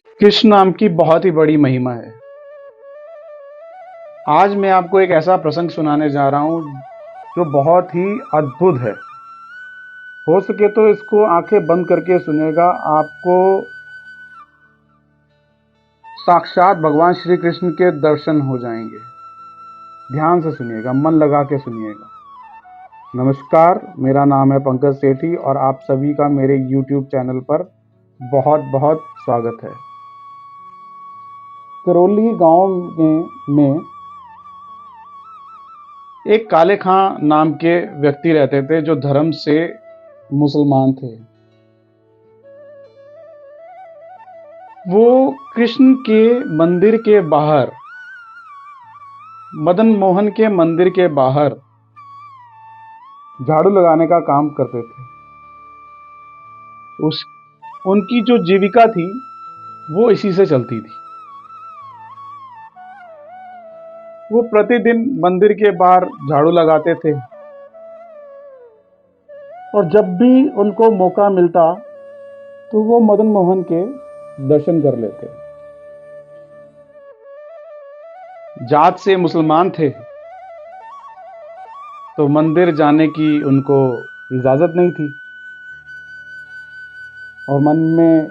कृष्ण नाम की बहुत ही बड़ी महिमा है। आज मैं आपको एक ऐसा प्रसंग सुनाने जा रहा हूँ जो बहुत ही अद्भुत है। हो सके तो इसको आंखें बंद करके सुनिएगा, आपको साक्षात भगवान श्री कृष्ण के दर्शन हो जाएंगे। ध्यान से सुनिएगा, मन लगा के सुनिएगा। नमस्कार, मेरा नाम है पंकज सेठी और आप सभी का मेरे YouTube चैनल पर बहुत बहुत स्वागत है। करौली गांव में एक काले खां नाम के व्यक्ति रहते थे जो धर्म से मुसलमान थे। वो कृष्ण के मंदिर के बाहर, मदन मोहन के मंदिर के बाहर झाड़ू लगाने का काम करते थे। उस उनकी जो जीविका थी वो इसी से चलती थी। वो प्रतिदिन मंदिर के बाहर झाड़ू लगाते थे और जब भी उनको मौका मिलता तो वो मदन मोहन के दर्शन कर लेते। जात से मुसलमान थे तो मंदिर जाने की उनको इजाजत नहीं थी और मन में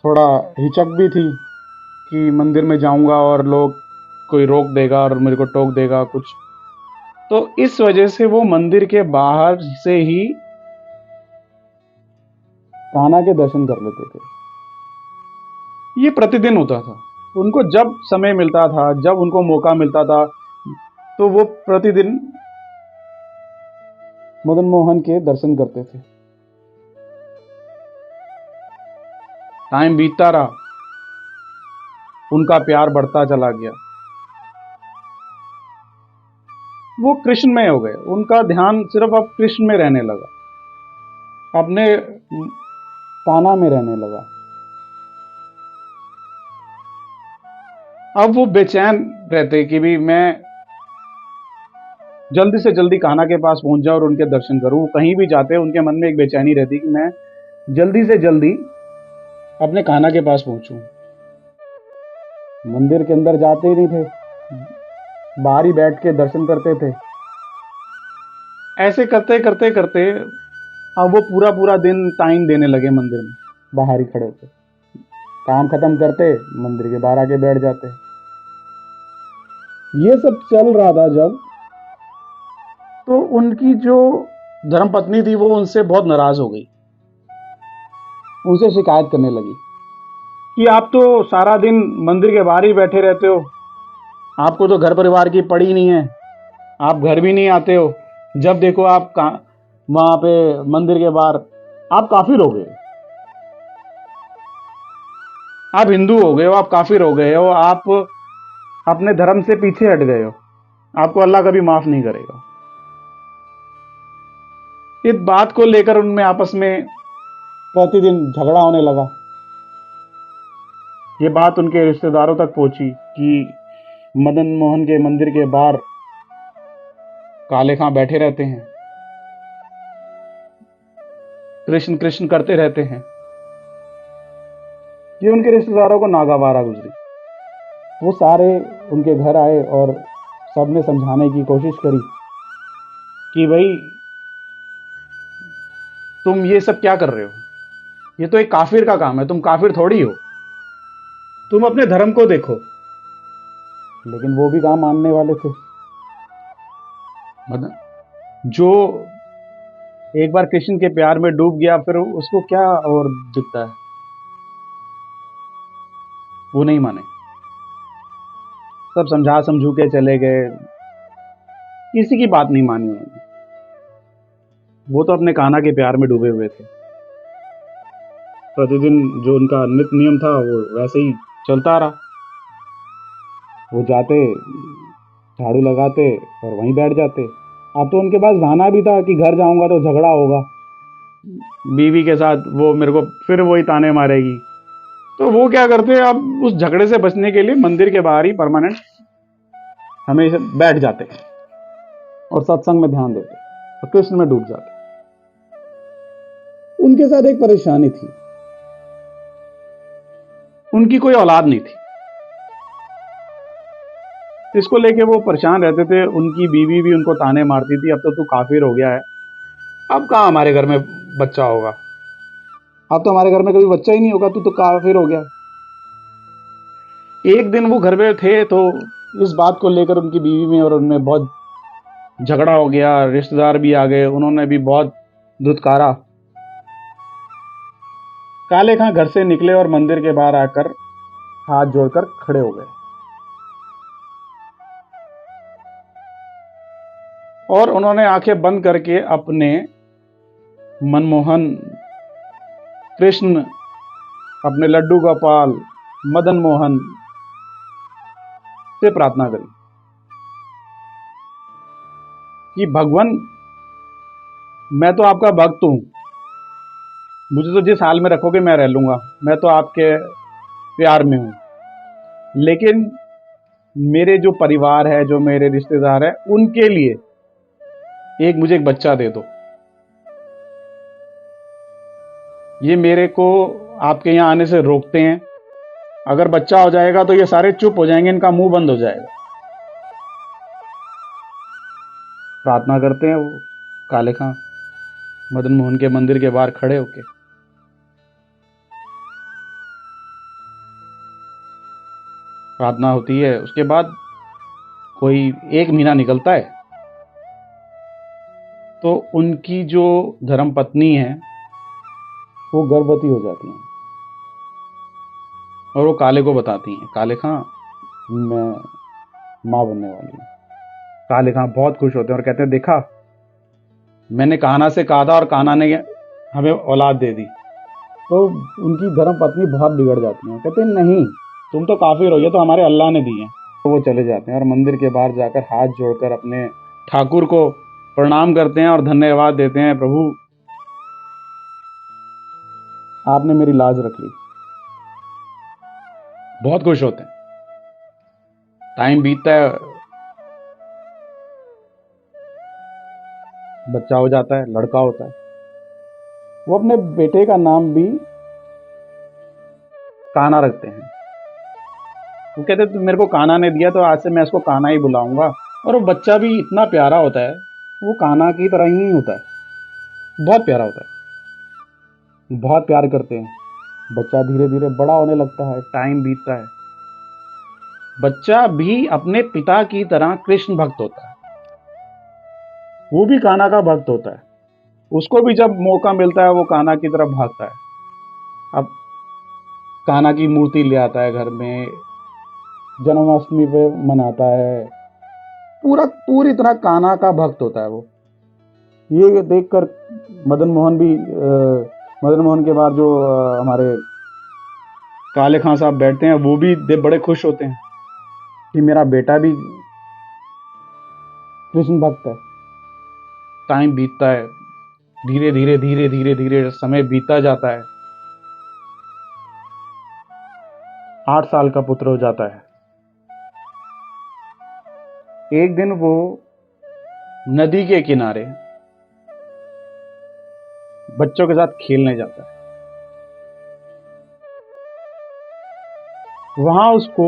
थोड़ा हिचक भी थी कि मंदिर में जाऊंगा और लोग कोई रोक देगा और मेरे को टोक देगा कुछ। तो इस वजह से वो मंदिर के बाहर से ही कान्हा के दर्शन कर लेते थे। ये प्रतिदिन होता था। उनको जब समय मिलता था, जब उनको मौका मिलता था, तो वो प्रतिदिन मदन मोहन के दर्शन करते थे। टाइम बीतता रहा, उनका प्यार बढ़ता चला गया। वो कृष्णमय हो गए, उनका ध्यान सिर्फ अब कृष्ण में रहने लगा, अपने कान्हा में रहने लगा। अब वो बेचैन रहते कि भी मैं जल्दी से जल्दी कान्हा के पास पहुंच जाऊं और उनके दर्शन करूं। वो कहीं भी जाते उनके मन में एक बेचैनी रहती कि मैं जल्दी से जल्दी अपने कान्हा के पास पहुंचूं। मंदिर के अंदर जाते ही नहीं थे, बाहर ही बैठ के दर्शन करते थे। ऐसे करते करते करते अब वो पूरा पूरा दिन टाइम देने लगे मंदिर में, बाहर ही खड़े होते। काम खत्म करते, मंदिर के बाहर आके बैठ जाते। ये सब चल रहा था जब, तो उनकी जो धर्मपत्नी थी वो उनसे बहुत नाराज हो गई। उनसे शिकायत करने लगी कि आप तो सारा दिन मंदिर के बाहर ही बैठे रहते हो, आपको तो घर परिवार की पड़ी नहीं है, आप घर भी नहीं आते हो। जब देखो आप वहां पे मंदिर के बाहर। आप काफिर हो गए, आप हिंदू हो गए हो, आप काफिर हो गए हो, आप अपने धर्म से पीछे हट गए हो, आपको अल्लाह कभी माफ नहीं करेगा। इस बात को लेकर उनमें आपस में प्रतिदिन झगड़ा होने लगा। ये बात उनके रिश्तेदारों तक पहुंची कि मदन मोहन के मंदिर के बाहर काले खां बैठे रहते हैं, कृष्ण कृष्ण करते रहते हैं। ये उनके रिश्तेदारों को नागवारा गुजरी। वो सारे उनके घर आए और सबने समझाने की कोशिश करी कि भाई तुम ये सब क्या कर रहे हो, ये तो एक काफिर का काम है, तुम काफिर थोड़ी हो, तुम अपने धर्म को देखो। लेकिन वो भी काम मानने वाले थे। मतलब जो एक बार कृष्ण के प्यार में डूब गया फिर उसको क्या और दिखता है, वो नहीं माने। सब समझा समझू के चले गए, किसी की बात नहीं मानी उन्होंने। वो तो अपने कान्हा के प्यार में डूबे हुए थे। प्रतिदिन जो उनका नित्य नियम था वो वैसे ही चलता रहा। वो जाते, झाड़ू लगाते और वहीं बैठ जाते। अब तो उनके पास बहाना भी था कि घर जाऊंगा तो झगड़ा होगा बीवी के साथ, वो मेरे को फिर वही ताने मारेगी। तो वो क्या करते, अब उस झगड़े से बचने के लिए मंदिर के बाहर ही परमानेंट हमेशा बैठ जाते और सत्संग में ध्यान देते और कृष्ण में डूब जाते। उनके साथ एक परेशानी थी, उनकी कोई औलाद नहीं थी। इसको लेके वो परेशान रहते थे। उनकी बीवी भी उनको ताने मारती थी, अब तो तू काफिर हो गया है, अब कहाँ हमारे घर में बच्चा होगा, अब तो हमारे घर में कभी बच्चा ही नहीं होगा, तू तो काफिर हो गया। एक दिन वो घर में थे तो इस बात को लेकर उनकी बीवी में और उनमें बहुत झगड़ा हो गया। रिश्तेदार भी आ गए, उन्होंने भी बहुत धुतकारा। काले खां घर से निकले और मंदिर के बाहर आकर हाथ जोड़कर खड़े हो गए और उन्होंने आंखें बंद करके अपने मनमोहन कृष्ण, अपने लड्डू गोपाल मदन मोहन से प्रार्थना करी कि भगवान, मैं तो आपका भक्त हूं, मुझे तो जिस हाल में रखोगे मैं रह लूंगा, मैं तो आपके प्यार में हूं, लेकिन मेरे जो परिवार है, जो मेरे रिश्तेदार है, उनके लिए मुझे एक बच्चा दे दो। ये मेरे को आपके यहाँ आने से रोकते हैं, अगर बच्चा हो जाएगा तो ये सारे चुप हो जाएंगे, इनका मुंह बंद हो जाएगा। प्रार्थना करते हैं वो काले खां मदन मोहन के मंदिर के बाहर खड़े होके। प्रार्थना होती है, उसके बाद कोई 1 महीना निकलता है तो उनकी जो धर्म पत्नी है वो गर्भवती हो जाती हैं और वो काले को बताती हैं, काले खां मैं माँ बनने वाली हूँ। काले खां बहुत खुश होते हैं और कहते हैं, देखा मैंने कान्हा से कहा था और कान्हा ने हमें औलाद दे दी। तो उनकी धर्म पत्नी बहुत बिगड़ जाती है, कहते हैं नहीं, तुम तो काफिर हो, ये तो हमारे अल्लाह ने दी है। तो वो चले जाते हैं और मंदिर के बाहर जाकर हाथ जोड़कर अपने ठाकुर को प्रणाम करते हैं और धन्यवाद देते हैं, प्रभु आपने मेरी लाज रख ली। बहुत खुश होते हैं। टाइम बीतता है, बच्चा हो जाता है, लड़का होता है। वो अपने बेटे का नाम भी कान्हा रखते हैं। वो कहते हैं, मेरे को कान्हा ने दिया तो आज से मैं इसको कान्हा ही बुलाऊंगा। और वो बच्चा भी इतना प्यारा होता है, वो कान्हा की तरह ही होता है, बहुत प्यारा होता है, बहुत प्यार करते हैं। बच्चा धीरे धीरे बड़ा होने लगता है, टाइम बीतता है, बच्चा भी अपने पिता की तरह कृष्ण भक्त होता है, वो भी कान्हा का भक्त होता है। उसको भी जब मौका मिलता है वो कान्हा की तरफ भागता है। अब कान्हा की मूर्ति ले आता है घर में, जन्माष्टमी पे मनाता है, पूरी तरह कान्हा का भक्त होता है वो। ये देखकर मदन मोहन भी मदन मोहन के बाद जो हमारे काले खां साहब बैठते हैं, वो भी बड़े खुश होते हैं कि मेरा बेटा भी कृष्ण भक्त है। टाइम बीतता है, धीरे धीरे धीरे धीरे धीरे समय बीतता जाता है। 8 साल का पुत्र हो जाता है। एक दिन वो नदी के किनारे बच्चों के साथ खेलने जाता है। वहां उसको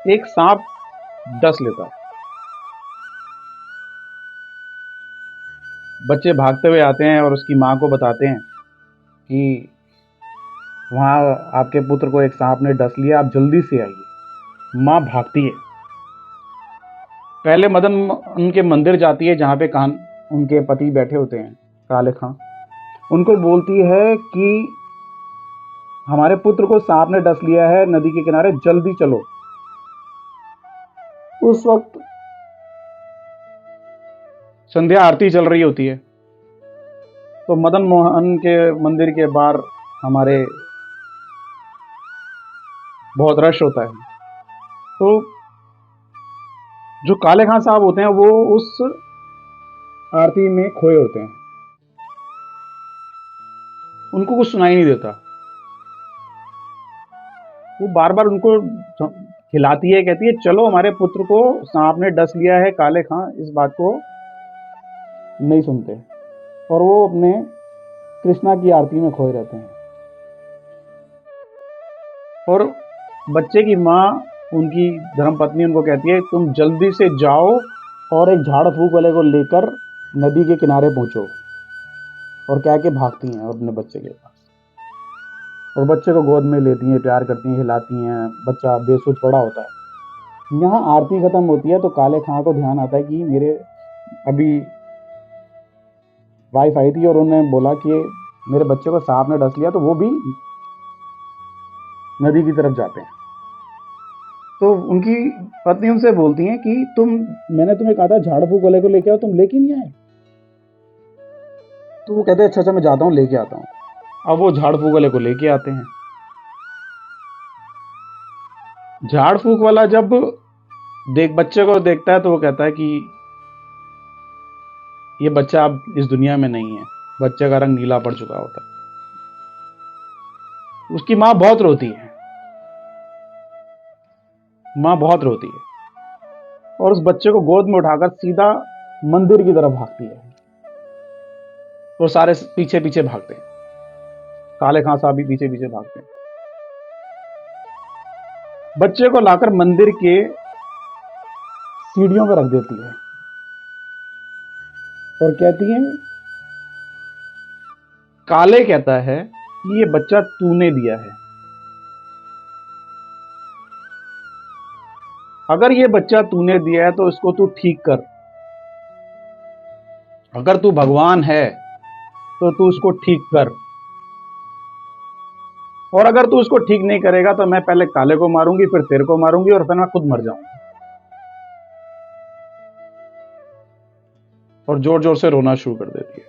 एक सांप डस लेता है। बच्चे भागते हुए आते हैं और उसकी मां को बताते हैं कि वहां आपके पुत्र को एक सांप ने डस लिया, आप जल्दी से आइए। मां भागती है, पहले मदन उनके मंदिर जाती है जहां पे उनके पति बैठे होते हैं काले खां। उनको बोलती है कि हमारे पुत्र को सांप ने डस लिया है, नदी के किनारे जल्दी चलो। उस वक्त संध्या आरती चल रही होती है, तो मदन मोहन के मंदिर के बाहर हमारे बहुत रश होता है। तो जो काले खां साहब होते हैं वो उस आरती में खोए होते हैं, उनको कुछ सुनाई नहीं देता। वो बार बार उनको खिलाती है, कहती है चलो, हमारे पुत्र को सांप ने डस लिया है। काले खां इस बात को नहीं सुनते और वो अपने कृष्णा की आरती में खोए रहते हैं। और बच्चे की माँ, उनकी धर्मपत्नी उनको कहती है तुम जल्दी से जाओ और एक झाड़ फूक वाले को लेकर नदी के किनारे पहुंचो, और कह के भागती हैं अपने बच्चे के पास, और बच्चे को गोद में लेती हैं, प्यार करती हैं, हिलाती हैं, बच्चा बेसुध पड़ा होता है। यहाँ आरती खत्म होती है तो काले खां को ध्यान आता है कि मेरे अभी वाइफ आई थी और उन्होंने बोला कि मेरे बच्चे को सांप ने डस लिया, तो वो भी नदी की तरफ जाते हैं। तो उनकी पत्नी उनसे बोलती है कि मैंने तुम्हें कहा था झाड़ फूक वाले को लेके आओ, तुम लेके नहीं आए। तो वो कहते हैं अच्छा अच्छा मैं जाता हूँ, लेके आता हूँ। अब वो झाड़ फूक वाले को लेके आते हैं। झाड़ फूक वाला जब बच्चे को देखता है तो वो कहता है कि ये बच्चा अब इस दुनिया में नहीं है। बच्चे का रंग नीला पड़ चुका होता है। उसकी माँ बहुत रोती है, माँ बहुत रोती है, और उस बच्चे को गोद में उठाकर सीधा मंदिर की तरफ भागती है। तो सारे पीछे पीछे भागते हैं, काले खां साहब भी पीछे पीछे भागते हैं। बच्चे को लाकर मंदिर के सीढ़ियों पर रख देती है और कहती है, काले कहता है कि ये बच्चा तूने दिया है, अगर ये बच्चा तूने दिया है तो इसको तू ठीक कर। अगर तू भगवान है तो तू उसको ठीक कर, और अगर तू उसको ठीक नहीं करेगा तो मैं पहले काले को मारूंगी, फिर तेरे को मारूंगी, और फिर मैं खुद मर जाऊंगी। और जोर जोर से रोना शुरू कर देती है।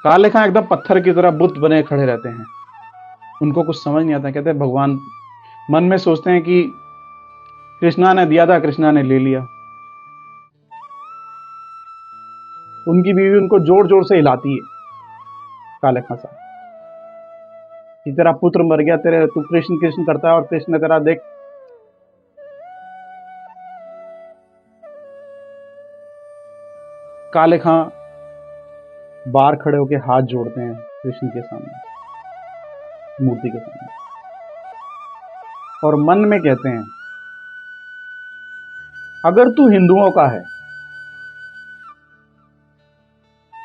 काले खां एकदम पत्थर की तरह बुत बने खड़े रहते हैं। उनको कुछ समझ नहीं आता। कहते हैं भगवान, मन में सोचते हैं कि कृष्णा ने दिया था, कृष्णा ने ले लिया। उनकी बीवी उनको जोर जोर से हिलाती है, काले खां साहब, कि तेरा पुत्र मर गया, तेरे तू कृष्ण कृष्ण करता है और कृष्ण ने तेरा देख। काले खां बाहर खड़े होकर हाथ जोड़ते हैं कृष्ण के सामने, मूर्ति के सामने, और मन में कहते हैं अगर तू हिंदुओं का है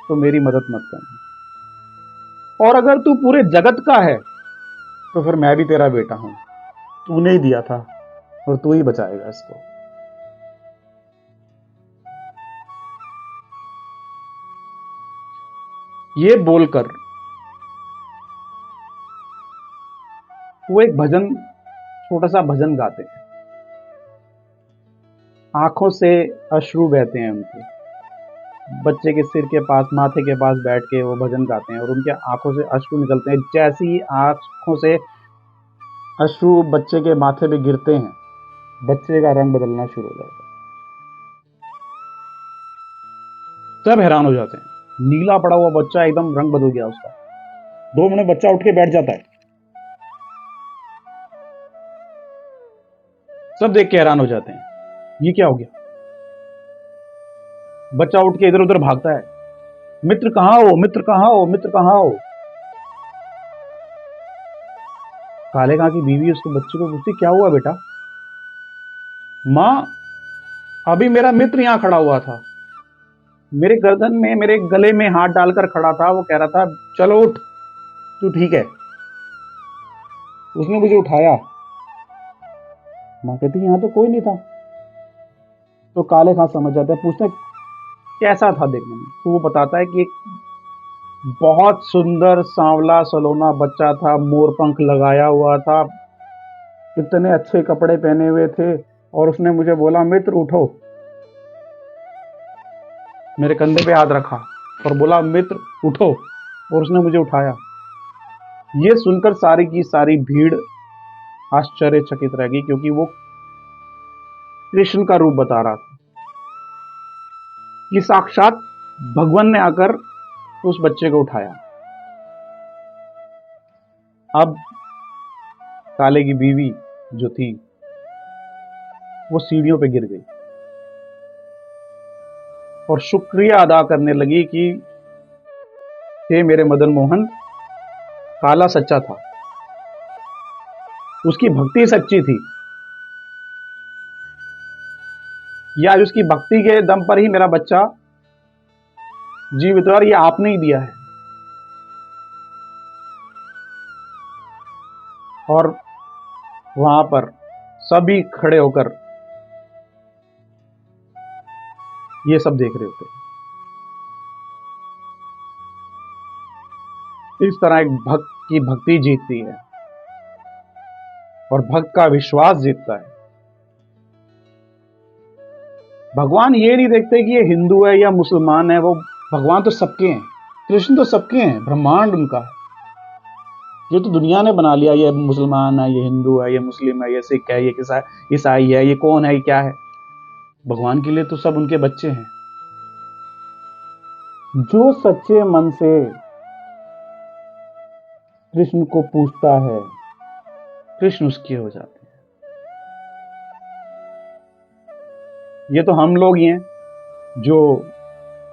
तो मेरी मदद मत करना, और अगर तू पूरे जगत का है तो फिर मैं भी तेरा बेटा हूं। तूने ही दिया था और तू ही बचाएगा इसको। ये बोलकर वो एक भजन, छोटा सा भजन गाते हैं। आंखों से अश्रु बहते हैं उनके। बच्चे के सिर के पास, माथे के पास बैठ के वो भजन गाते हैं और उनके आंखों से अश्रु निकलते हैं। जैसे ही आंखों से अश्रु बच्चे के माथे पे गिरते हैं, बच्चे का रंग बदलना शुरू हो जाता है। सब हैरान हो जाते हैं। नीला पड़ा हुआ बच्चा एकदम रंग बदल गया उसका। 2 मिनट बच्चा उठ के बैठ जाता है। सब देख के हैरान हो जाते हैं, ये क्या हो गया। बच्चा उठ के इधर उधर भागता है, मित्र कहाँ हो, मित्र कहाँ हो, मित्र कहाँ हो। काले खां की बीवी उसको, बच्चे को पूछती क्या हुआ बेटा। मां, अभी मेरा मित्र यहां खड़ा हुआ था, मेरे गर्दन में, मेरे गले में हाथ डालकर खड़ा था। वो कह रहा था चलो उठ, तू ठीक है। उसने मुझे उठाया। मां कहती यहां तो कोई नहीं था। तो काले खां समझ जाता है, पूछते कैसा था देखने में। तो वो बताता है कि एक बहुत सुंदर सांवला सलोना बच्चा था, मोर पंख लगाया हुआ था, इतने अच्छे कपड़े पहने हुए थे, और उसने मुझे बोला मित्र उठो। मेरे कंधे पे हाथ रखा और बोला मित्र उठो, और उसने मुझे उठाया। ये सुनकर सारी की सारी भीड़ आश्चर्यचकित रह गई, क्योंकि वो कृष्ण का रूप बता रहा था कि साक्षात भगवान ने आकर उस बच्चे को उठाया। अब काले की बीवी जो थी वो सीढ़ियों पे गिर गई और शुक्रिया अदा करने लगी कि हे मेरे मदन मोहन, काला सच्चा था, उसकी भक्ति सच्ची थी। ये आज उसकी भक्ति के दम पर ही मेरा बच्चा जीवित है, और ये आपने ही दिया है। और वहां पर सभी खड़े होकर ये सब देख रहे होते हैं। इस तरह एक भक्त की भक्ति जीतती है और भक्त का विश्वास जीतता है। भगवान ये नहीं देखते कि ये हिंदू है या मुसलमान है, वो भगवान तो सबके हैं, कृष्ण तो सबके हैं, ब्रह्मांड उनका है। ये तो दुनिया ने बना लिया, ये मुसलमान है, ये हिंदू है, ये मुस्लिम है, ये सिख है, ये ईसाई है, ये कौन है, ये क्या है। भगवान के लिए तो सब उनके बच्चे हैं। जो सच्चे मन से कृष्ण को पूछता है, कृष्ण उसके हो जाते हैं। ये तो हम लोग ही हैं जो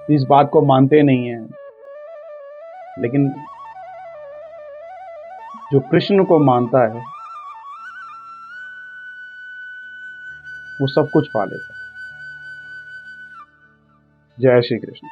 इस बात को मानते नहीं हैं, लेकिन जो कृष्ण को मानता है वो सब कुछ पा लेता है। जय श्री कृष्ण।